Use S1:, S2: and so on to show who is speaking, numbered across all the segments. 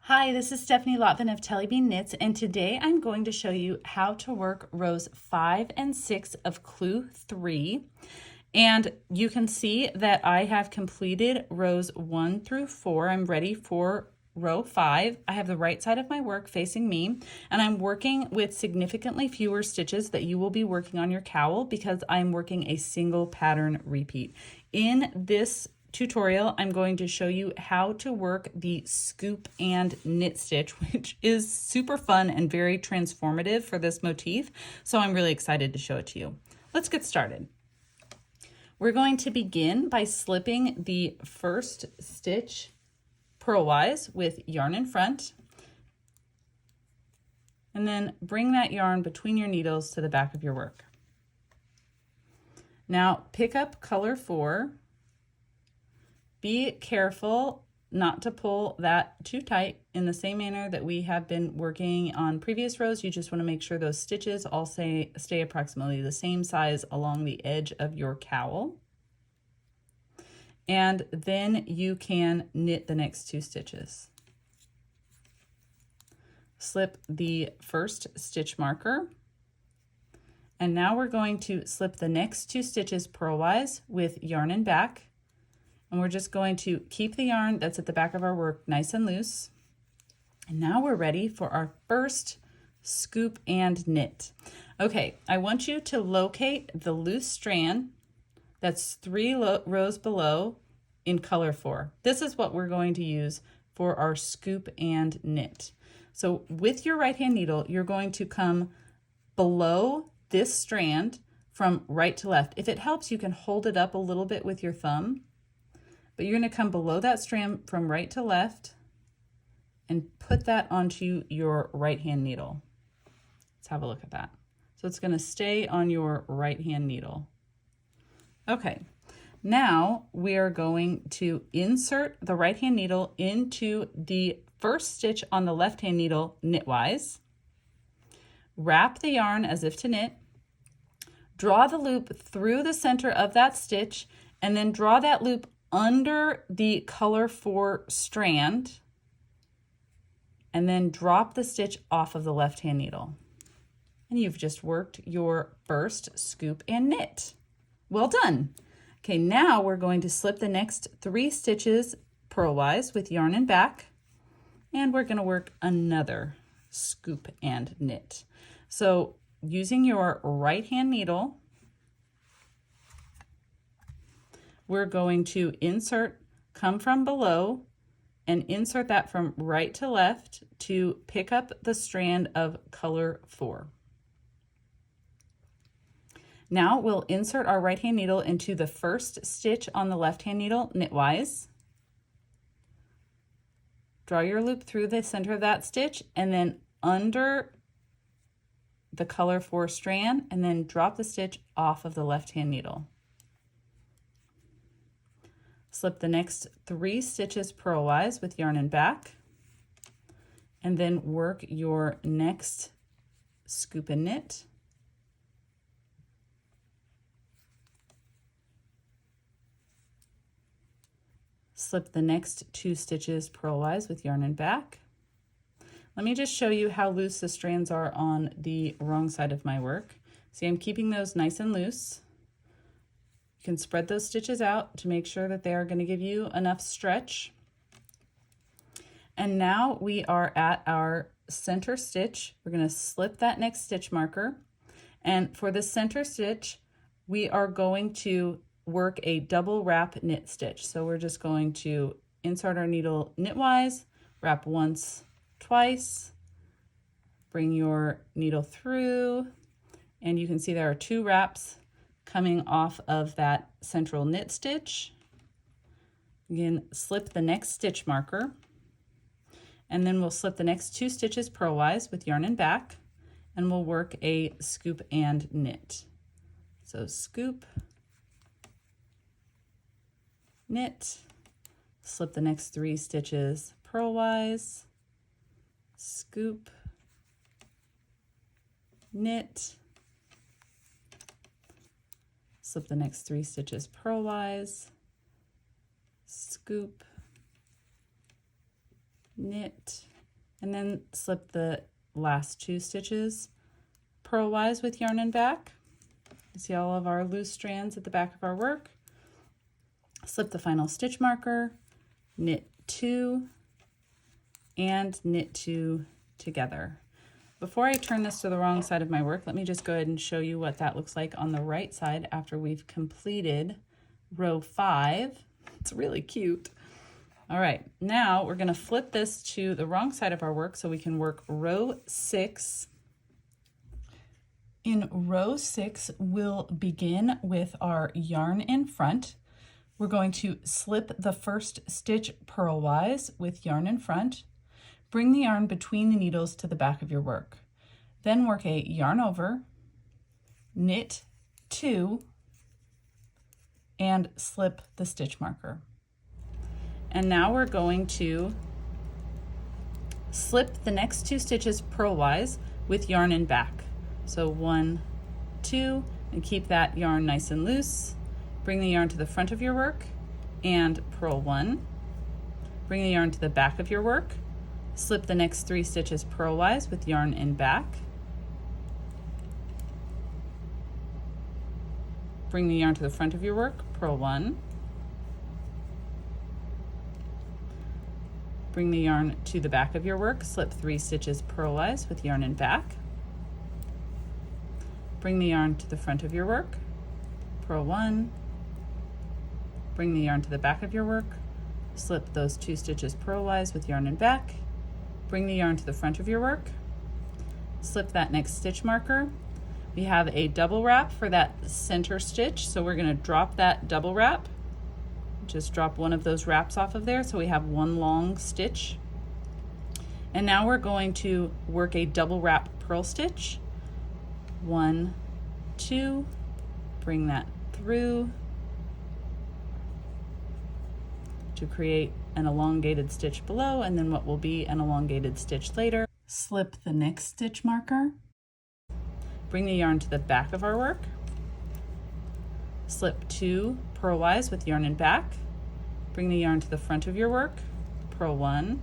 S1: Hi, this is Stephanie Lotvin of Telly Bean Knits, and today I'm going to show you how to work rows 5 and 6 of Clue 3. And you can see that I have completed rows 1 through 4. I'm ready for row 5. I have the right side of my work facing me, and I'm working with significantly fewer stitches that you will be working on your cowl because I'm working a single pattern repeat. In this tutorial, I'm going to show you how to work the scoop and knit stitch, which is super fun and very transformative for this motif. So I'm really excited to show it to you. Let's get started. We're going to begin by slipping the first stitch purlwise with yarn in front, and then bring that yarn between your needles to the back of your work. Now pick up color 4. Be careful not to pull that too tight. In the same manner that we have been working on previous rows, you just want to make sure those stitches all stay approximately the same size along the edge of your cowl. And then you can knit the next 2 stitches. Slip the first stitch marker. And now we're going to slip the next 2 stitches purlwise with yarn and back. And we're just going to keep the yarn that's at the back of our work nice and loose. And now we're ready for our first scoop and knit. Okay, I want you to locate the loose strand that's 3 rows below in color 4. This is what we're going to use for our scoop and knit. So with your right hand needle, you're going to come below this strand from right to left. If it helps, you can hold it up a little bit with your thumb. But you're going to come below that strand from right to left and put that onto your right hand needle. Let's have a look at that. So it's going to stay on your right hand needle. Okay, now we are going to insert the right hand needle into the first stitch on the left hand needle knitwise. Wrap the yarn as if to knit. Draw the loop through the center of that stitch and then draw that loop under the color 4 strand, and then drop the stitch off of the left hand needle. And you've just worked your first scoop and knit. Well done. Okay, now we're going to slip the next 3 stitches purlwise with yarn and back, and we're going to work another scoop and knit. So using your right hand needle, we're going to come from below and insert that from right to left to pick up the strand of color 4. Now we'll insert our right hand needle into the first stitch on the left hand needle knitwise. Draw your loop through the center of that stitch and then under the color 4 strand, and then drop the stitch off of the left hand needle. Slip the next 3 stitches purlwise with yarn and back, and then work your next scoop and knit. Slip the next 2 stitches purlwise with yarn and back. Let me just show you how loose the strands are on the wrong side of my work. See, I'm keeping those nice and loose. You can spread those stitches out to make sure that they are going to give you enough stretch. And now we are at our center stitch. We're going to slip that next stitch marker. And for the center stitch, we are going to work a double wrap knit stitch. So we're just going to insert our needle knitwise, wrap once, twice, bring your needle through, and you can see there are 2 wraps coming off of that central knit stitch. Again, slip the next stitch marker, and then we'll slip the next 2 stitches purlwise with yarn and back, and we'll work a scoop and knit. So scoop, knit, slip the next 3 stitches purlwise, scoop, knit, slip the next 3 stitches purlwise, scoop, knit, and then slip the last 2 stitches purlwise with yarn and back. You see all of our loose strands at the back of our work. Slip the final stitch marker, knit 2, and knit 2 together. Before I turn this to the wrong side of my work, let me just go ahead and show you what that looks like on the right side after we've completed row 5. It's really cute. All right, now we're gonna flip this to the wrong side of our work so we can work row 6. In row 6, we'll begin with our yarn in front. We're going to slip the first stitch purlwise with yarn in front. Bring the yarn between the needles to the back of your work. Then work a yarn over, knit 2, and slip the stitch marker. And now we're going to slip the next 2 stitches purlwise with yarn in back. So 1, 2, and keep that yarn nice and loose. Bring the yarn to the front of your work and purl 1. Bring the yarn to the back of your work. Slip the next 3 stitches purlwise with yarn in back. Bring the yarn to the front of your work, purl 1. Bring the yarn to the back of your work, slip 3 stitches purlwise with yarn in back. Bring the yarn to the front of your work, purl 1. Bring the yarn to the back of your work, slip those 2 stitches purlwise with yarn in back. Bring the yarn to the front of your work, slip that next stitch marker. We have a double wrap for that center stitch, so we're going to drop that double wrap. Just drop one of those wraps off of there so we have one long stitch. And now we're going to work a double wrap purl stitch. 1, 2, bring that through to create an elongated stitch below, and then what will be an elongated stitch later. Slip the next stitch marker. Bring the yarn to the back of our work. Slip 2 purlwise with yarn in back. Bring the yarn to the front of your work, purl 1.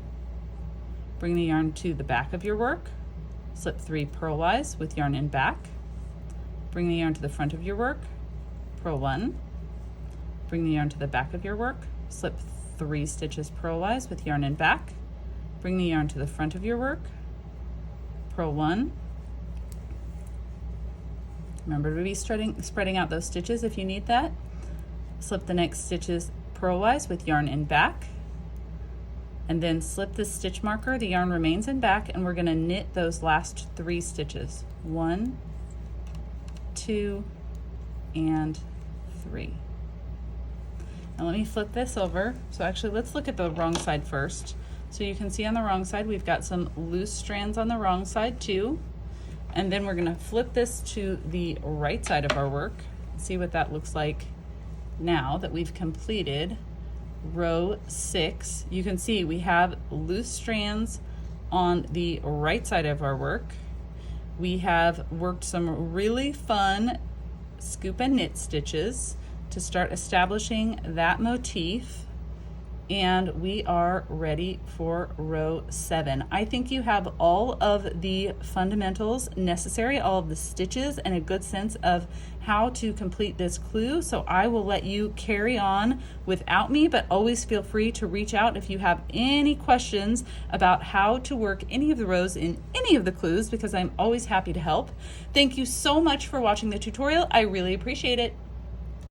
S1: Bring the yarn to the back of your work. Slip 3 purlwise with yarn in back. Bring the yarn to the front of your work, purl 1. Bring the yarn to the back of your work. Slip 3 stitches purlwise with yarn in back. Bring the yarn to the front of your work, purl 1. Remember to be spreading out those stitches if you need that. Slip the next stitches purlwise with yarn in back, and then slip the stitch marker. The yarn remains in back, and we're going to knit those last 3 stitches. 1, 2, and 3. Now let me flip this over. So actually, let's look at the wrong side first. So you can see on the wrong side, we've got some loose strands on the wrong side too. And then we're going to flip this to the right side of our work. See what that looks like now that we've completed row 6. You can see we have loose strands on the right side of our work. We have worked some really fun scoop and knit stitches to start establishing that motif, and we are ready for row 7. I think you have all of the fundamentals necessary, all of the stitches, and a good sense of how to complete this clue. So I will let you carry on without me, but always feel free to reach out if you have any questions about how to work any of the rows in any of the clues, because I'm always happy to help. Thank you so much for watching the tutorial. I really appreciate it.